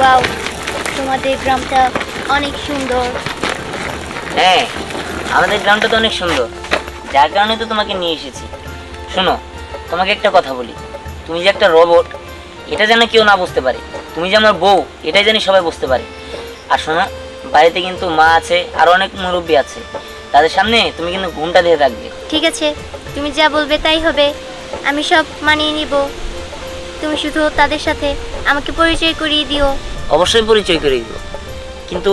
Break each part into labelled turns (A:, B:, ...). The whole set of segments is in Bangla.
A: ওয়াও, তোমাদের গ্রামটা অনেক সুন্দর।
B: হ্যাঁ, আমাদের গ্রামটা তো অনেক সুন্দর, যার কারণে তো তোমাকে নিয়ে এসেছি। শোনো, তোমাকে একটা কথা বলি, তুমি যে একটা রোবট এটা যেন কেউ না বুঝতে পারে, তুমি যে আমার বউ এটাই জানি সবাই বুঝতে পারে। আর শোনো, বাড়িতে কিন্তু মা আছে আর অনেক মুরব্বী আছে, তাদের সামনে তুমি কিন্তু ঘুমটা দিয়ে রাখবে।
A: ঠিক আছে, তুমি যা বলবে তাই হবে, আমি সব মানিয়ে নিব। তুমি শুধু তাদের সাথে আমাকে পরিচয় করিয়ে দিও।
B: অবশ্যই পরিচয় করে দিব, কিন্তু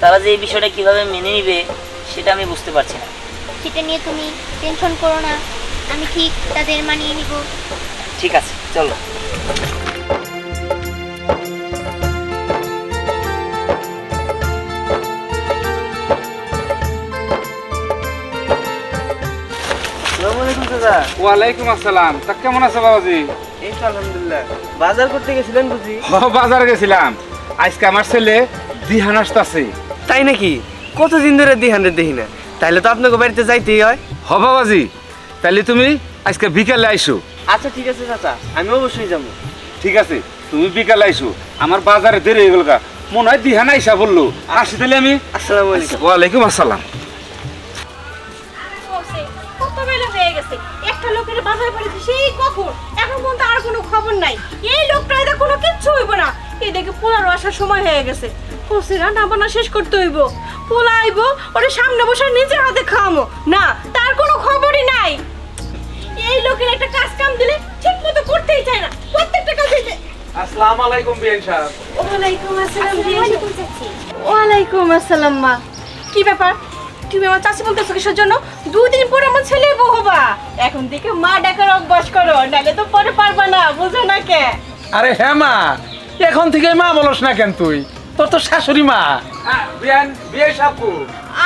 B: তারা যে এই বিষয়টা কিভাবে মেনে নিবে সেটা আমি বুঝতে পারছি না।
A: সেটা নিয়ে তুমি টেনশন করো না, আমি ঠিক তাদের মানিয়ে নিব।
B: ঠিক আছে, চলো।
C: ওয়ালাইকুম আসসালাম। তা কেমন আছে বাবাজি?
D: এই তো আলহামদুলিল্লাহ। বাজার করতে গেছিলেন বুঝি?
C: বাজার গেছিলাম, আজকে আমার ছেলে দিহান আসতেছে।
D: তাই নাকি? কতদিন ধরে দিহানের দেখি না, তাইলে তো আপনাকে বাড়িতে যাইতেই হয়।
C: বাবাজি, তাহলে তুমি আজকে বিকালে আইসো।
D: আচ্ছা ঠিক আছে চাচা, আমি অবশ্যই যাবো।
C: ঠিক আছে, তুমি বিকালে আইসো, আমার বাজারে দেরি হয়ে গেল গা, মনে হয় দিহান আইসা বললো। আসি তাহলে আমি।
D: আসসালামু আলাইকুম।
C: ওয়ালাইকুম আসসালাম।
E: কত বেলা হয়ে গেছে, একটা লোকের বাজার করেছে সেই কখন, এখন পর্যন্ত আর কোনো খবর নাই। এই লোকটা এদের কোনো কিচ্ছু হইব না, এই দেখে পোলারও আসার সময় হয়ে গেছে। কষে রান্না বান্না শেষ করতে হইব, পোলা আইব, ওরে সামনে বসে নিজের হাতে খাওয়ামো না, তার কোনো খবরই নাই। এই লোকের একটা কাজ কাম দিলে ঠিক মতো করতেই চায় না, প্রত্যেকটা কাজে।
C: আসসালামু আলাইকুম বিয়ান সাহেব।
E: ওয়ালাইকুম আসসালাম।
A: ওয়ালাইকুম চাচি।
E: ওয়ালাইকুম আসসালাম মা। কি ব্যাপার, তুমি আমার চাচি বলতেছো কিসের জন্য? 2 দিন পরে আমার ছেলে বউ হবা, এখন থেকে মা ডাকার অভ্যাস করো, নাহলে তো পরে পারবা না, বুঝো না কে?
F: আরে হ্যাঁ মা, এখন থেকে মা বলস না কেন? তুই তোর তো শাশুড়ি মা।
C: বিয়ান সাহেব,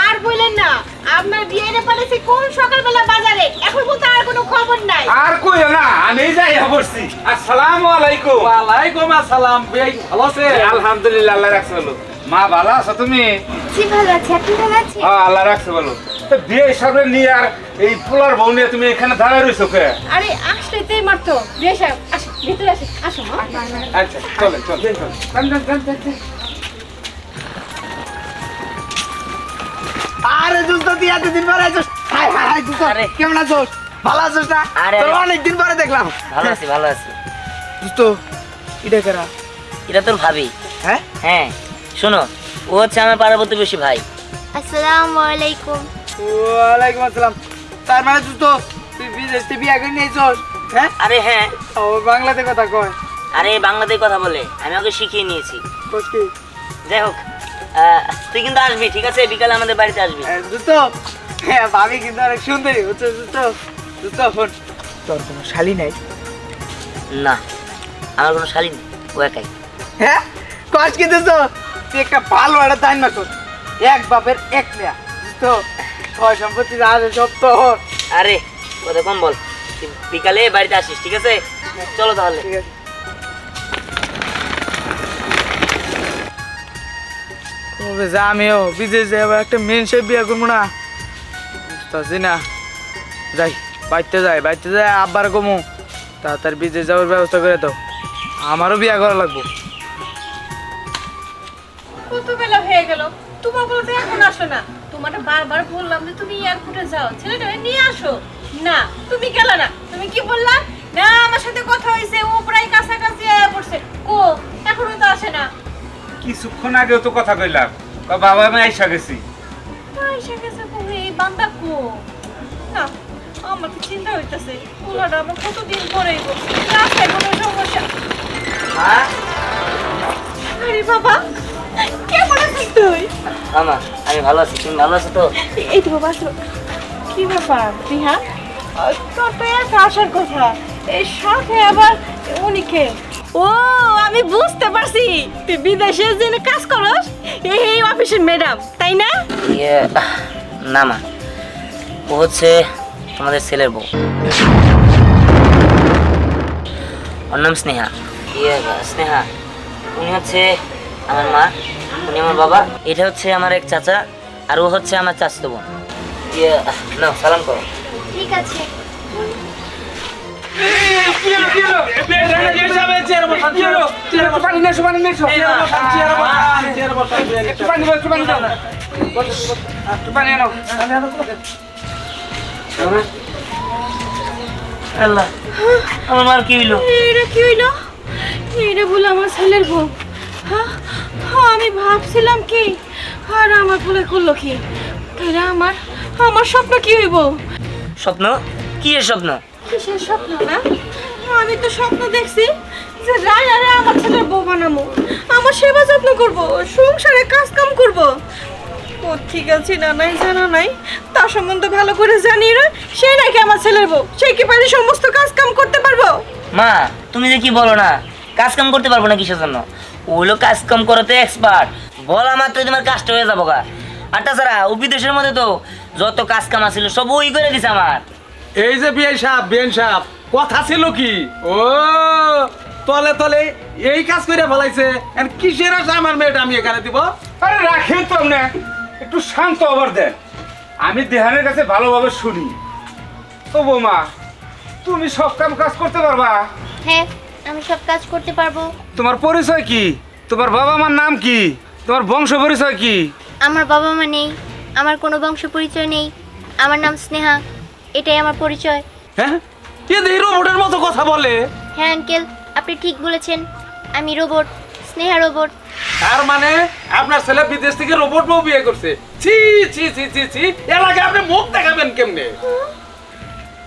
E: আর বললেন না, আপনার বিয়েরে পাঠাইছি কোন সকালবেলা বাজারে, এখন বলতে আর কোনো খবর নাই।
C: আর কইও না, আমি যাই বসছি। আসসালামু আলাইকুম।
F: ওয়ালাইকুম আসসালাম। বেশ ভালো আছে?
C: আলহামদুলিল্লাহ, আল্লাহ রাখছে বলো। মা ভালো আছো তুমি?
A: জি ভালো আছি, আপনি ভালো আছেন?
C: হ্যাঁ, আল্লাহ রাখছে বলো। তো বিয়ে হিসাবে নিয়ে আর এই পোলার বউ নিয়ে তুমি এখানে দাঁড়ায় রইছো কে?
E: আরে আসলে তেই মারতো, বিয়ে সাহেব আসো, ভিতরে আসো, আসো মা।
C: আচ্ছা, চলে চলে চলে।
D: আরে দোস্ত, তুই এতদিন পরে আছিস? হাই হাই হাই দোস্ত,
B: আরে।
D: কেমন আছিস? ভালো আছিস না?
B: আরে,
D: তোর
B: আরে।
D: অনেকদিন পরে দেখলাম।
B: ভালো আছি, ভালো আছি।
D: দোস্ত, এটা কারা?
B: এটা তোর ভাবি।
D: হ্যাঁ?
B: হ্যাঁ, শোনো, ও হচ্ছে আমার পাড়া প্রতিবেশী ভাই।
A: আসসালামু আলাইকুম।
D: ওয়ালাইকুম আসসালাম। তার মানে দোস্ত, তুই বিদেশ থেকে বিয়ে করে নিয়েছিস? হ্যাঁ?
B: আরে হ্যাঁ,
D: ও বাংলাতে কথা কয়।
B: আরে বাংলাতেই কথা বলে, আমি ওকে শিখিয়ে নিয়েছি।
D: কস কি?
B: যাই হোক, তুই কিন্তু আসবি, ঠিক আছে? বিকালে আমাদের বাড়িতে আসবি।
D: দোস্ত, হ্যাঁ ভাবি কিন্তু অনেক সুন্দরী হচ্ছে দোস্ত। দোস্ত, ফোন। তোর কোনো শালি নাই?
B: না, আমার কোনো শালী নেই, ও একাই।
D: হ্যাঁ? কস কি দোস্ত? তুই একটা ভালো একটা দাইন মাছ, এক বাপের এক মেয়া। দোস্ত, ছয় সম্পত্তি আছে সব তোর।
B: আরে কথা কম বল, তুই বিকালে বাড়িতে আসিস, ঠিক আছে? চলো তাহলে।
D: ঠিক আছে। কবে যা আমিও বিদেশ যাই, আবার একটা মেন সে বিয়ে করবো না, বুঝতেছি না। যাই বাড়িতে যাই আব্বার কমু তাড়াতাড়ি বিদেশ যাওয়ার ব্যবস্থা করে দাও, আমারও বিয়ে করা লাগবো।
E: কত বেলা হয়ে গেল, তোমার বলতে এখন আসো না? তোমার বারবার বললাম যে তুমি এয়ারপোর্টে যাও, ছেলেটা নিয়ে আসো না, তুমি গেলা না। তুমি কি বললা? না আমার সাথে কথা হয়েছে, ও প্রায় কাছাকাছি আয়া পড়ছে। কো এখনো তো আসে না।
C: কিছুক্ষণ আগেও তো কথা কইলাম, বাবা আমি আইসা গেছি।
E: এসে গেছে কো, এই বান্দা কো? না, আমার কি চিন্তা হইতাছে, পোলাটা আমার কতদিন পরে রাস্তায় কোনো সমস্যা।
B: হ্যাঁ
E: আরে বাবা, কেমন আছিস তুই?
B: মামা, আমি ভালো আছি, তুমি ভালো আছো তো?
E: এই তো বাবা, আসো। কি ব্যাপার রিহা, তোর তো একা আসার কথা, এই সাথে আবার উনিকে? ও আমি বুঝতে পারছি, তুই বিদেশে জেনে কাজ করস, এই অফিসের ম্যাডাম, তাই না?
B: ইয়ে, না মা, ও হচ্ছে তোমাদের ছেলের বউ, ওর নাম স্নেহা। ইয়ে স্নেহা, উনি হচ্ছে আমার মা, উনি আমার বাবা, এটা হচ্ছে আমার এক চাচা, আর ও হচ্ছে আমার চাচাতো বোন। ইয়ে নাও, সালাম করো।
A: ঠিক আছে।
F: চেয়ারে বসে
C: কি হলো? একটু পানি নিয়ে এসো, পানি নিয়ে এসো। একটু পানি দাও, একটু পানি দাও। একটু পানি আনো।
B: আল্লাহ, আমার মার কি হইলো?
E: এটা কি হইলো? এটা বলে আমার ছেলের বউ। হ্যাঁ হ্যাঁ, আমি ভাবছিলাম কি আর আমার বলে করলো কি? তাহলে আমার আমার স্বপ্ন কি হইব?
B: স্বপ্ন? কি এর স্বপ্ন?
E: কিসের স্বপ্ন না? আমি তো স্বপ্ন দেখছি যে রায়ারে আমার ছেলের বউ বানাবো, আমার সেবা যত্ন করব, সংসারে কাজ কাম করব। ও ঠিক আছে না নাই জানা নাই, তার সম্বন্ধে ভালো করে জানি না। সে নাকি আমার ছেলের বউ, সে কি পারে সমস্ত কাজ কাম করতে পারবো?
B: মা, তুমি যে কি বলো না, কাজ কাম করতে পারবো না কিসের জন্য? ওগুলো কাজ কাম করাতে এক্সপার্ট, বলা মাত্রই তোমার কাজটা হয়ে যাবো গা। আর তাছাড়া ও বিদেশের মধ্যে তো যত কাজ কাম আছিল সব ওই করে দিছে আমার।
F: এই যে বিআই সাহেব কথা ছিল কি? ও তলে তলে এই কাজ করে ফেলাইছে। আর কিসের আশা আমার মেয়েটা আমি এখানে দিব?
C: আরে রাখেন তো আপনি, একটু শান্ত হবার দেন। আমি দেহানের কাছে ভালোভাবে শুনি। ও বৌমা, তুমি সব কাজ করতে পারবা?
A: হ্যাঁ, আমি সব কাজ করতে পারবো।
C: তোমার পরিচয় কি? তোমার বাবা মার নাম কি? তোমার বংশ পরিচয় কি?
A: আমার বাবা মা নেই, আমার কোনো বংশ পরিচয় নেই। আমার নাম স্নেহা, এটাই আমার পরিচয়।
F: হ্যাঁ, এ দেখি রোবটের মতো কথা বলে।
A: হ্যাঁ আঙ্কেল, আপনি ঠিক বলেছেন, আমি রোবট, স্নেহা রোবট।
F: তার মানে আপনার ছেলে বিদেশ থেকে রোবট বউ বিয়ে করছে? ছি ছি ছি ছি ছি, এলাকে আপনি মুখ দেখাবেন কেমনে?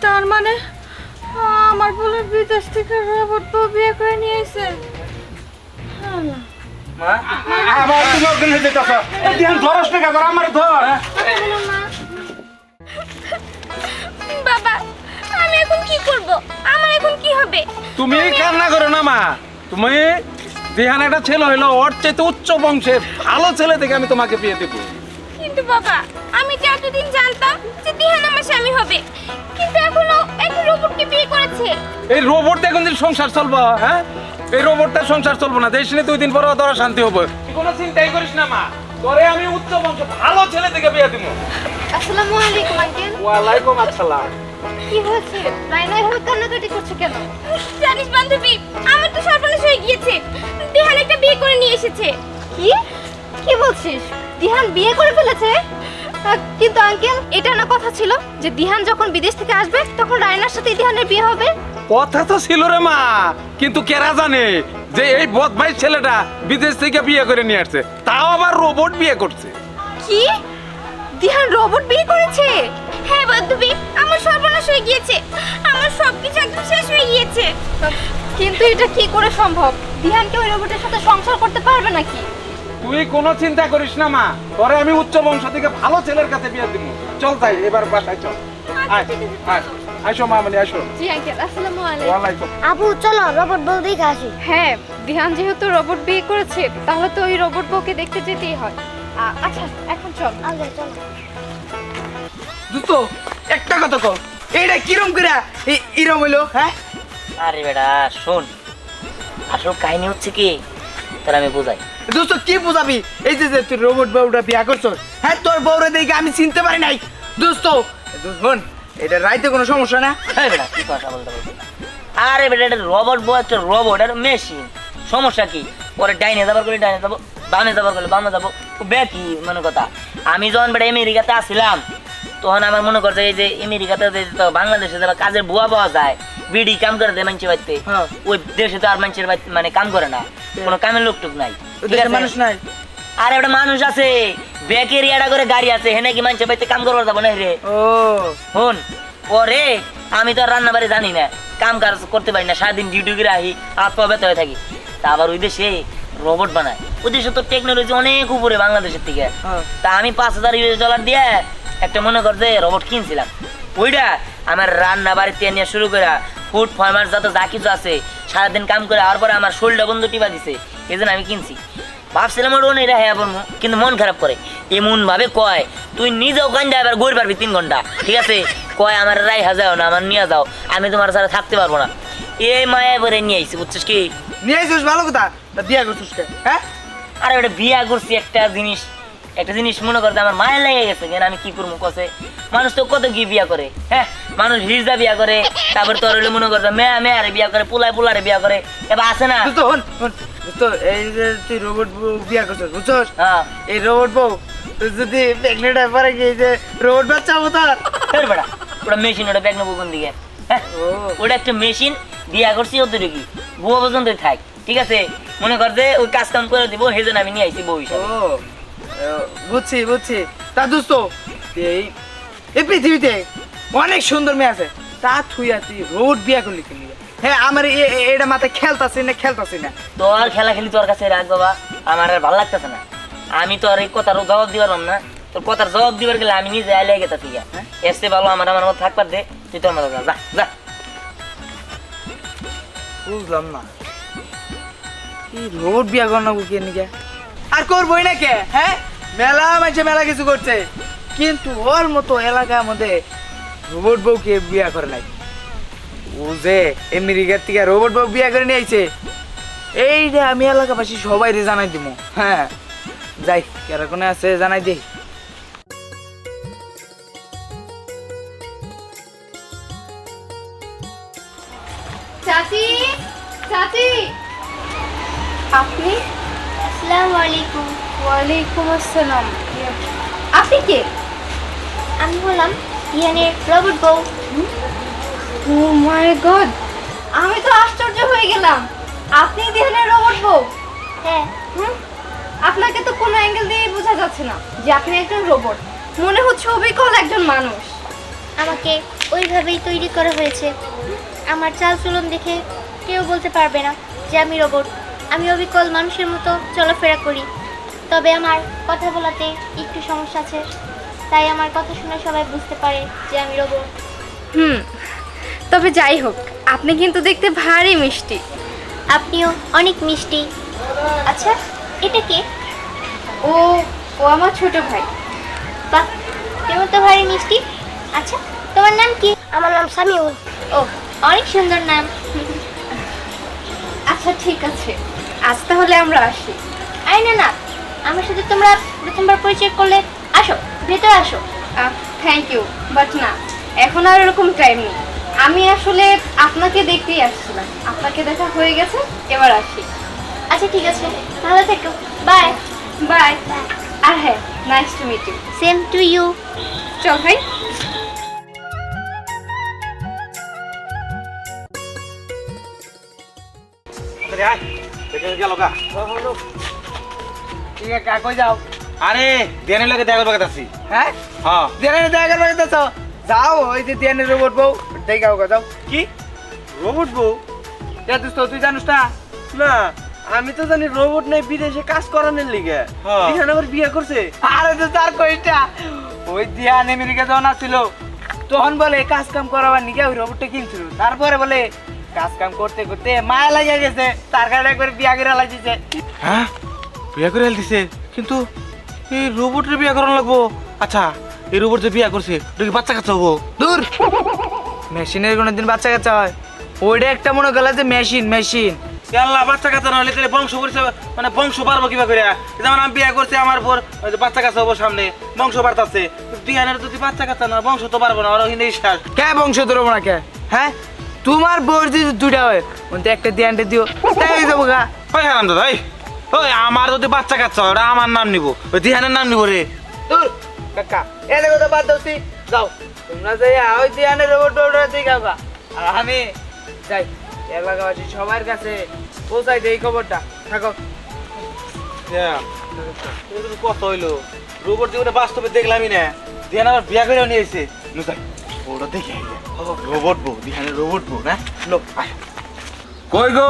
E: তার মানে আমার বলে বিদেশ থেকে রোবট বউ বিয়ে করে নিয়ে এসে।
C: আমার তুমি অজ্ঞান হয়ে যেতেছ। ধ্যান ধরস না কেন? আমার ধর।
A: বাবা, আমি এখন কি করব? আমার এখন কি হবে?
F: তুমি কান্না করো না মা। তুমি দেহান একটা ছেলে হইলো, ওর চাইতে উচ্চ বংশের ভালো ছেলে থেকে আমি তোমাকে বিয়ে দেবো।
A: কিন্তু বাবা, আমি যে এতদিন জানতাম যে দিহান আমার স্বামী হবে, কিন্তু এখনো একটা রোবটকে বিয়ে করেছে।
F: এই রোবট এখন দিন সংসার চলবো? হ্যাঁ, এই রোবটটার সংসার চলবো না। দেশ নিয়ে 2 দিন পরে তোরা শান্তি হবো। কোনো চিন্তাই করিস না মা, তোরে আমি উচ্চ বংশ ভালো ছেলে থেকে বিয়ে দিব।
A: আসসালামু আলাইকুম আঙ্কেল।
F: ওয়ালাইকুম আসসালাম।
A: কি হয়েছে? রায়না এভাবে কান্নাকাটি করছে কেন? জানিস বান্ধবী, আমার তো সর্বনাশ হয়ে গিয়েছে। দিহান একটা বিয়ে করে নিয়ে এসেছে। কি? কি বলছিস? দিহান বিয়ে করে ফেলেছে? কিন্তু আঙ্কেল, এটা না কথা ছিল যে দিহান যখন বিদেশ থেকে আসবে তখন রায়নার সাথে দিহানের বিয়ে হবে।
F: কথা তো ছিল রে মা, কিন্তু কেরা জানে যে এই বদমাইশ ছেলেটা বিদেশ থেকে বিয়ে করে নিয়ে আসছে, তাও আবার রোবট বিয়ে করছে।
A: কি? দিহান রোবট বিয়ে করেছে? হ্যাঁ বান্ধবী, আমার সর্বনাশ হয়ে গিয়েছে। আমার সবকিছু একদম শেষ হয়ে গিয়েছে। কিন্তু এটা কি করে সম্ভব? দিহান কি ওই রোবটের সাথে সংসার করতে পারবে নাকি?
F: তুই কোনো চিন্তা করিস না মা, তোরে আমি উচ্চ বংশ থেকে ভালো ছেলের কাছে বিয়ে দিব। চল তাই এবার বাসায় চল। আয় আয়, আসো মামনি আসো।
A: জি আঙ্কেল, আসসালামু আলাইকুম।
F: ওয়ালাইকুম।
A: আবু চলো রোবট বউ দেখে আসি।
G: হ্যাঁ, দিহান যেহেতু রোবট বিয়ে করেছে তাহলে তো ওই রোবট বউকে দেখতে যেতেই হয়। আচ্ছা এখন চল।
A: আগে চলো।
D: দোস্ত একটা কথা কও, এইটা কিরম করে ইরম হইলো? হ্যাঁ,
B: আরে বেটা শোন, আসল কাহিনী হচ্ছে কি, তার আমি বোঝাই।
D: দোস্ত কি বুঝাবি? এই যে তুই রোবট বউটা বিয়া করছ, হ্যাঁ তোর বউরে দেখে আমি চিনতে পারি নাই। দোস্ত শোন, এটা রাইতে কোনো সমস্যা না।
B: হ্যাঁ বেটা, কি কথা বলতে বলতে। আরে বেটা, এটা রোবট বউ, একটা রোবট, এটা মেশিন। সমস্যা কি? পরে ডাইনে যাবার করে ডাইনে যাবো, বামে যাবার করলে বামে যাবো। কি মনে কথা, আমি যখন বেটা আমেরিকাতে আসছিলাম তখন আমার মনে করছে এই যে আমেরিকাতে যে বাংলাদেশে যারা কাজের বুয়া পাওয়া যায়, বিডি কাম করে দেয় মানুষের বাড়িতে, ওই দেশে তো আর মানুষের বাড়িতে মানে কাম করে না, কোনো কামের লোকটুক নাই। ঠিক আছে?
D: মানুষ নাই।
B: আর একটা মানুষ আছে, ব্যাকের ইয়াটা করে গাড়ি আছে, হেনে কি মানুষের বাড়িতে কাম করবার যাবো না রে?
D: ও
B: হন ওরে, আমি তো আর রান্না বাড়ি জানি না, কাম কাজ করতে পারি না, সারাদিন ডিউটি করে আহি, হাত পা ব্যথা হয়ে থাকি। তা আবার ওই দেশে রোবট বানায়, ওই দেশে তো টেকনোলজি অনেক উপরে বাংলাদেশের থেকে। তা আমি $5000 দিয়ে একটা মনে করছে রোবট কিনছিলাম। ওইটা আমার রান্না বাড়িতে নিয়ে শুরু করে ফুড ফার্মার যত যা কিছু আছে সারাদিন কাম করে আর পরে আমার শরীরটা বন্ধু টিপা দিছে, এই জন্য আমি কিনছি। ভাবছিলাম ওটা এটা হ্যাঁ বলবো, কিন্তু মন খারাপ করে, এমন ভাবে কয় তুই নিজেও কান্দা এবার গড় পারবি 3 ঘন্টা। ঠিক আছে, কয় আমার রাইহা যাও না, আমার নিয়ে যাও, আমি তোমার ছাড়া থাকতে পারবো না। এই মায়া এবারে নিয়ে আইছি, বুঝছিস কি?
D: নিয়ে আইছিস ভালো কথা, তা বিয়া করছিস কে? হ্যাঁ,
B: আরে ওটা বিয়া করছি একটা জিনিস একটা জিনিস মনে করতে আমার মায়ের লেগে গেছে, কেন আমি কি করবো কসে, মানুষ তো কত কি বিয়া করে, হ্যাঁ মানুষ হিজড়া বিয়া করে, তারপর তোর হইলে মনে করতে মেয়ারে বিয়া করে, পোলারে বিয়া করে, এবার আছে না।
D: দোস্ত হন হন দোস্ত, এই যে তুই রোবট বউ বিয়া করছিস বুঝছস,
B: হ্যাঁ
D: এই রোবট বউ তুই যদি প্রেগনেন্ট হয়ে পরে গিয়ে যে রোবট বাচ্চা হবো তার।
B: ফের বেড়া ওটা মেশিন, ওটা ব্যাগ নেবো কোন দিকে, হ্যাঁ
D: ও
B: ওটা একটা মেশিন, বিয়া করছি অতটুকু, বুয়া পর্যন্তই থাক, ঠিক আছে, মনে কর যে ওই কাজ কাম করে দিব, সেজন্য আমি নিয়ে আইছি বউ
D: ও
B: হিসাবে।
D: বুঝছি বুঝছি। তা দোস্ত এই এই পৃথিবীতে অনেক সুন্দর মেয়ে আছে, তা তুই আর তুই রোবট বিয়া করলি কিনলি? হ্যাঁ আমার এটা মাথায় খেলতাছি না।
B: তোর খেলা খেলি তোর কাছে রাখ বাবা, আমার আর ভালো লাগতেছে না, আমি তো আর এই কথার জবাব দিবার না, তোর কথার জবাব দিবার গেলে আমি নিজে আইলে গেতা ঠিক আছে, এসে ভালো আমার মতো থাকবার দে, তুই তোর মতো যা যা।
D: বুঝলাম না কি রোবট বিয়া করানো কে নিকে, আর করবোই না কে, হ্যাঁ মেলা মাঝে মেলা কিছু করছে, কিন্তু ওর মতো এলাকার মধ্যে রোবট বউকে বিয়া করে নাই। ও যে আমেরিকার থেকে রোবট বউ বিয়া করে নিয়ে আইছে, এইটা আমি এলাকাবাসী সবাই জানাই দিব। হ্যাঁ যাই কেরকম আছে জানাই দিই।
G: চাচি, চাচি, আপনি?
A: আসসালামু আলাইকুম।
G: ওয়ালাইকুম আসসালাম। আপনি কে?
A: আমি হলাম দিহানের রোবট বউ।
G: ও মাই গড, আমি তো আশ্চর্য হয়ে গেলাম, আপনি দিহানের রোবট বউ?
A: হ্যাঁ,
G: আপনাকে তো কোনো অ্যাঙ্গেল দিয়ে বোঝা যাচ্ছে না যে আপনি একজন রোবট, মনে হচ্ছে অবিকল একজন মানুষ।
A: আমাকে ওইভাবেই তৈরি করা হয়েছে। আমার চালচলন দেখে কেউ বলতে পারবে না যে আমি রোবট। আমি অবিকল মানুষের মতো চলাফেরা করি, তবে আমার কথা বলাতে একটু সমস্যা আছে, তাই আমার কথা শুনে সবাই বুঝতে পারে যে আমি রোবট।
G: তবে যাই হোক, আপনি কিন্তু দেখতে ভারী মিষ্টি।
A: আপনিও অনেক মিষ্টি। আচ্ছা, এটা কে?
G: ও ও আমার ছোট ভাই।
A: বাহ, তুমি তো ভারী মিষ্টি। আচ্ছা, তোমার নাম কি? আমার নাম সামিউল। ও, অনেক সুন্দর নাম।
G: আচ্ছা ঠিক আছে, আজ তাহলে আমরা আসি।
A: আরে না না, আমার সাথে তোমরা প্রথমবার পরিচয় করলে, আসো ভেতরে আসো।
G: থ্যাংক ইউ, বাট না, এখন আর এরকম টাইম নেই। আমি আসলে আপনাকে দেখতেই আসছিলাম, আপনাকে দেখা হয়ে গেছে, এবার আসি।
A: আচ্ছা ঠিক আছে, ভালো থেকো, বাই।
G: বাই। আর হ্যাঁ, nice to meet you.
A: Same to you.
G: চল ভাই।
D: ঠিক আছে কই যাও?
F: আরে দেনের লাগে দেখা করতে আছি।
D: হ্যাঁ
F: হ্যাঁ
D: দেনের দেখা করতেছ, যাও ওই যে দেনের রোবট বউ দেখাও যাও।
F: কি রোবট বউ?
D: এ দোস্ত তুই জানিস না?
H: না আমি তো জানি রোবট নাই বিদেশে কাজ করানোর লিগে।
F: হ্যাঁ।
H: দিহান আবার বিয়ে করছে।
D: আরে তো তার কইটা ওই দিয়ান আমেরিকা যখন আসছিল তখন বলে কাজ কাম করাবার নিকে ওই রোবটটা কিনছিল, তারপরে বলে কাজ কাম করতে করতে মায়া লাগিয়ে গেছে, তার কারণে একবার বিয়া করে লাগিয়েছে।
F: হ্যাঁ বিয়া করে দিছে, কিন্তু এই রোবটের বিয়া করানো লাগবো। আচ্ছা এই রোবট যে বিয়া করছে ওটা কি বাচ্চা কাচ্চা হবো?
D: দূর, মেশিনের কোনোদিন বাচ্চা কাচ্চা হয়? ওইটা একটা মনে গেল যে মেশিন।
F: আল্লাহ বাচ্চা কাচ্চা না হলে তাহলে বংশ পরিচয় মানে বংশ বাড়বো কিবা করে? যেমন আমি বিয়া করছি আমার পর ওই যে বাচ্চা কাচ্চা হবো সামনে, বংশ বাড়তাছে। দিহানের যদি বাচ্চা কাচ্চা না বংশ তো পারবো না, ওরা কিন্তু শ্বাস।
D: কে বংশ ধরবো না কে? হ্যাঁ তোমার বউর যদি দুটা হয় ওতে একটা দিয়ানটা দিও, তাই হয়ে যাবো গা।
F: ওই হারাম দাদা ওই আমার যদি বাচ্চা কাচ্চা হয় ওরা আমার নাম নিবো, ওই দিহানের নাম নিবো রে।
D: দূর কাকা, এলে কথা বাদ দাও, তুই যাও, তোমরা যাই ওই দিয়ানের রোবট দেখাও গা, আর আমি যাই এলাকাবাসী সবার কাছে পৌঁছাই দেই খবরটা। থাকো।
F: কত হইলো রোবট জীবনে বাস্তবে দেখলামই না, দিহান আবার বিয়া করে নিয়েছে। ওটা দেখে রোবট বউ, দিহানের রোবট বউ না। লোক
C: কই গো,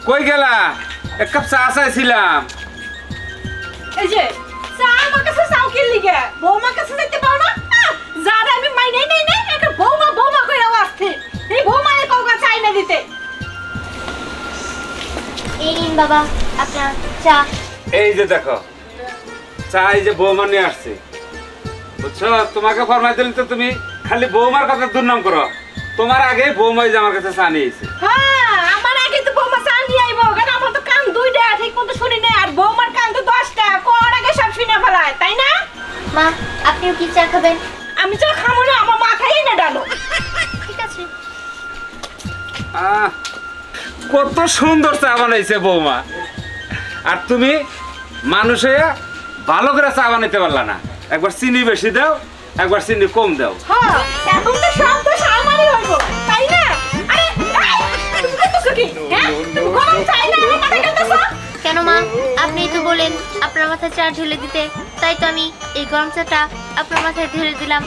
C: কই গেলা? এক কাপ চা চাইছিলাম।
E: এই যে চা আমার কাছে চাও কি লিগে? বৌমার কাছে যেতে পারো না? যারা আমি মাইনাই নাই নাই, একটা বৌমা কইরা আসছে। এই বৌমারে কওগা চাই না দিতে।
A: এই নিন বাবা আপনার চা।
C: এই যে দেখো চা, এই যে বৌমা নিয়ে আসছে, বুঝছো? তোমাকে ফরমাই দিলে তো তুমি খালি বৌমার কথা দুর্নাম করো। তোমার আগে বৌমাই যে আমার কাছে চা নিয়েছে।
E: হ্যাঁ, আমার আগে তো বৌমা চা নিয়ে আইবো, কারণ আমার তো কান দুইটা ঠিক মতো শুনি না, আর বৌমার কান তো 10টা, কোন আগে সব শুনে ফেলায়, তাই না?
G: খাবেন?
E: আমি চা খাবো না, আমার মাথায় না ডালো।
G: ঠিক আছে।
C: আহ, কত সুন্দর চা বানাইছে বৌমা। আর তুমি মানুষে ভালো করে চা বানাইতে পারলা না। একবার চিনি বেশি দাও, একবার চিনি কম দাও।
E: হ্যাঁ, এখন তো সব দোষ আমারই হইব, তাই না? আরে তুমি করতেছো কি? হ্যাঁ, তুমি গরম চাই না আমার মাথায় ঢালতেছো?
G: কেন মা, আপনিই তো বলেন আপনার মাথায় চা ঢেলে দিতে, তাই তো আমি এই গরম চাটা আপনার মাথায় ঢেলে দিলাম।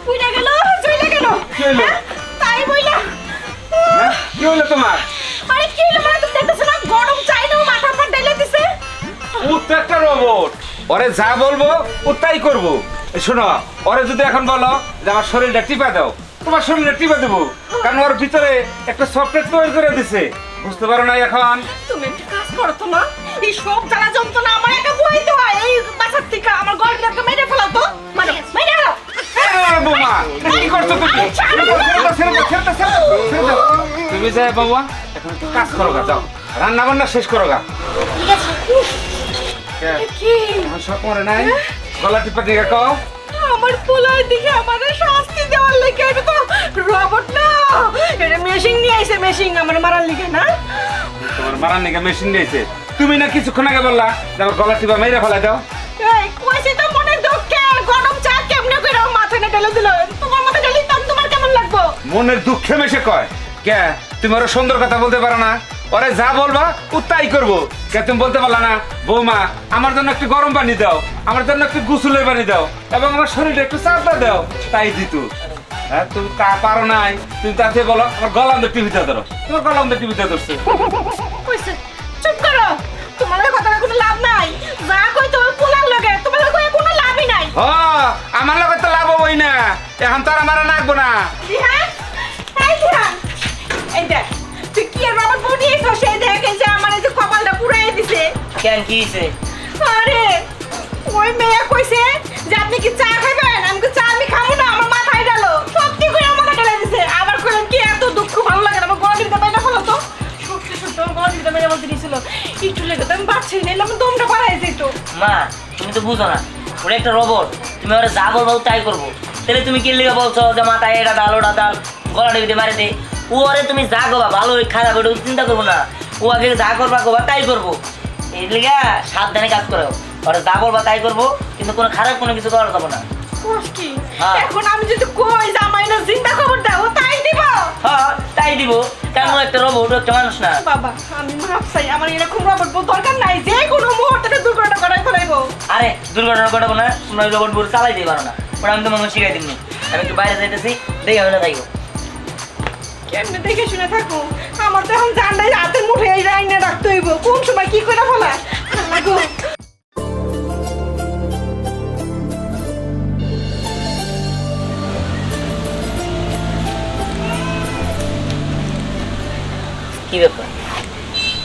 E: পুইরা গেল, চলে গেল।
C: কি হলো?
E: হ্যাঁ, তাই বইলা।
C: হ্যাঁ? কি হলো তোমার?
E: আরে কি হলো, মানে তুমি দেখতেছো না গরম চাই না ও মাথা পর ঢেলে দিছে?
C: ও তো একটা রোবট। ওরে যা বলবো ও তাই করবো। এই শোনো, ওরে যদি এখন বলো যে আমার শরীরটা টিপা দাও, তোমার শরীরটা টিপা দেবো। কারণ ওর ভিতরে একটা সফটওয়্যার তৈরি করে দিছে। বুঝতে পারো না এখন?
E: তুমি একটা কাজ করো তো মা, এই সব জ্বালা যন্ত্রণা আমার একা বইতে হয়। এই বাসার থেকে আমার গর্ভটাকে মেরে ফেলাও তো, মানে মেরে ফেলাও।
C: আরে বৌমা, কি করছো তুমি? ছেড়ে দাও, ছেড়ে দাও, ছেড়ে দাও, ছেড়ে দাও, ছেড়ে দাও। তুমি যাই বাবা, এখন একটু কাজ করো গা, যাও রান্না বান্না শেষ করো গা।
G: ঠিক আছে।
E: কি
C: আমার সব মরে নাই, গলা টিপা দিয়ে কও।
E: আমার পোলার দিকে আমাদের শাস্তি দেওয়ার লেগে, এটা তো রোবট না, এটা মেশিন নিয়ে আইছে, মেশিন আমার মারার লিগে না।
C: তোমার মারার নিকা মেশিন নিয়েছে। তুমি না কিছুক্ষণ আগে বললা যে আমার গলা টিপা মেরে ফেলা দাও।
E: এই কইছে তো মনে দুঃখে গরম চা কেমনে করে আমার মাথায় না ঢেলে দিল। তোমার মাথায় ঢেলে দিতাম তোমার কেমন লাগবো?
C: মনের দুঃখে মেশে কয় কে? তুমি ওরা সুন্দর কথা বলতে পারো না? ওরে যা বলবা ও তাই করবো। কে তুমি বলতে পারলা না বৌমা আমার জন্য একটু গরম পানি দাও, আমার জন্য একটু গোসলের পানি দাও, এবং আমার শরীরে একটু চাপটা দাও, তাই দিত। হ্যাঁ, তুমি তা পারো নাই। তুমি তাতে বলো আমার গলা আমাদের টিভিতে ধরো, তোমার গলা আমাদের টিভিতে ধরছে।
E: কইছে চুপ করো, তোমার কথা কোনো লাভ নাই। যা কই তোমার পোলার লগে, তোমার লগে কোনো লাভই নাই।
C: ও আমার লগে তো লাভ হবই না, এখন তো আর আমার নাকবো না।
E: দিহান, এই দিহান, এই দেখ তুই কি আর বাবার বউ নিয়ে এসো, সেই দেখে যে আমার এই যে কপালটা পুরাই দিছে।
B: কেন কি হয়েছে?
E: আরে ওই মেয়ে কইছে যে আপনি কি চা খাবেন? আমি কি চা আমি খাবো না, আমার মাথায় ডালো। সত্যি করে আমার মাথায় ঢেলে দিছে। আবার কইলেন কি এত দুঃখ ভালো লাগে না, আমার গলা দিতে বাইরে ফেলো তো। সত্যি সত্যি আমার গলা দিতে বাইরে বলতে দিয়েছিল, একটু লেগে তো আমি বাচ্চাই নিলাম, দমটা বাড়াই যেত।
B: মা তুমি তো বুঝো না, ওরা একটা রোবট। তুমি ওরা যা বলবো তাই করবো। তাহলে তুমি কি লিখে বলছো যে মাথায় এটা ডাল ওটা ডাল, গলা টিভিতে মারে দে? ও আরে তুমি যা করবা ভালো খারাপ ওটা চিন্তা করবো না। ও আগে যা করবা করবা তাই করবো। এই লিগা সাবধানে কাজ করো। ওরা যা বলবা তাই করবো, কিন্তু কোনো খারাপ কোনো কিছু করা যাবো না।
E: কোষ কি?
B: হ্যাঁ।
E: এখন আমি যদি কই যে আমার না জিন্দা খবর দাও, তাই দিব?
B: হ্যাঁ তাই দিব, কারণ ও একটা রোবট, ও একটা মানুষ না।
E: বাবা আমি মাপ চাই, আমার এরকম রোবট বউ দরকার নাই, যে কোনো মুহূর্তে দুর্ঘটনা করাই ফেলাইবো।
B: আরে দুর্ঘটনা ঘটাবো না, তোমরা রোবট বলে চালাই দিতে পারো না। ওরা আমি তোমাকে শিখাই দিবনি। আমি একটু বাইরে যাইতেছি, দেখে আমি না যাইবো।
E: কেমনে দেখে শুনে থাকো, আমার তো এখন জানলাই হাতের মুঠে এই রাইনে রাখতে হইব, কোন সময় কি করে ফেলা লাগো।
B: কি ব্যাপার,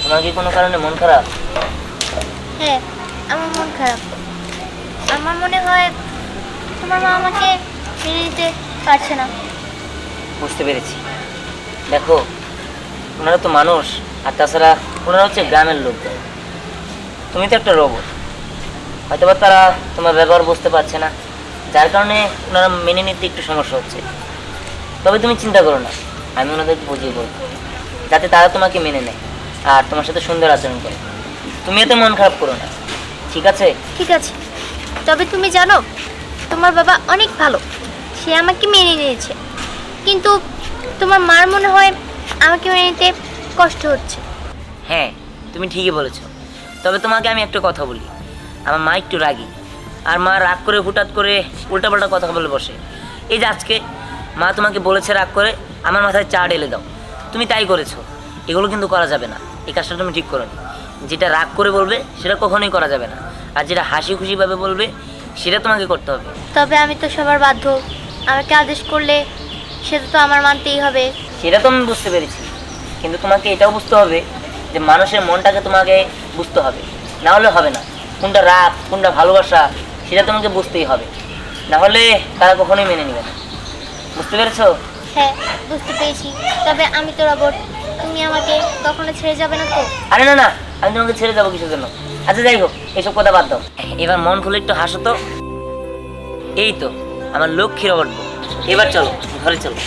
B: তোমার কি কোনো কারণে মন খারাপ?
G: হ্যাঁ, আমার মন খারাপ। আমার মনে হয় তোমার মা আমাকে মেনে নিতে পারছে না।
B: বুঝতে পেরেছি। দেখো ওনারা তো মানুষ, আর তাছাড়া ওনারা হচ্ছে গ্রামের লোকজন। তুমি তো একটা রোবট, হয়তো বা তারা তোমার ব্যবহার বুঝতে পারছে না, যার কারণে ওনারা মেনে নিতে একটু সমস্যা হচ্ছে। তবে তুমি চিন্তা করো না, আমি ওনাদেরকে বুঝিয়ে বলবো যাতে তারা তোমাকে মেনে নেয় আর তোমার সাথে সুন্দর আচরণ করে। তুমি এতে মন খারাপ করো না, ঠিক আছে?
G: ঠিক আছে, তবে তুমি জানো তোমার বাবা অনেক ভালো, সে আমাকে মেনে নিয়েছে, কিন্তু তোমার মার মনে হয় আমাকে মেনে নিতে কষ্ট হচ্ছে।
B: হ্যাঁ তুমি ঠিকই বলেছো। তবে তোমাকে আমি একটা কথা বলি, আমার মা একটু রাগী, আর মা রাগ করে হুটাৎ করে উল্টাপাল্টা কথা বলে বসে। এই যে আজকে মা তোমাকে বলেছে রাগ করে আমার মাথায় চা ঢেলে দাও, তুমি তাই করেছো। এগুলো কিন্তু করা যাবে না, এই কাজটা তুমি ঠিক করো নি। যেটা রাগ করে বলবে সেটা কখনোই করা যাবে না, আর যেটা হাসি খুশিভাবে বলবে সেটা তোমাকে করতে হবে।
G: তবে আমি তো সবার বাধ্য, আমাকে আদেশ করলে সেটা তো আমার মানতেই হবে।
B: সেটা তো আমি বুঝতে পেরেছি, কিন্তু তোমাকে এটাও বুঝতে হবে যে মানুষের মনটাকে তোমাকে বুঝতে হবে, না হলে হবে না। কোনটা রাগ কোনটা ভালোবাসা সেটা তোমাকে বুঝতেই হবে, না হলে তারা কখনোই মেনে নেবে না। বুঝতে পেরেছো?
G: হ্যাঁ বুঝতে পেরেছি, তবে আমি তো রোবট, তুমি আমাকে কখনো ছেড়ে যাবে না তো?
B: আরে না না, আমি তোমাকে ছেড়ে যাবো কিসের জন্য? আচ্ছা যাই হোক, এসব কথা বাদ দাও, এবার মন খুলে একটু হাসো তো। এই তো আমার লক্ষ্মীর রোবট বউ। এবার চলো ঘরে চলো।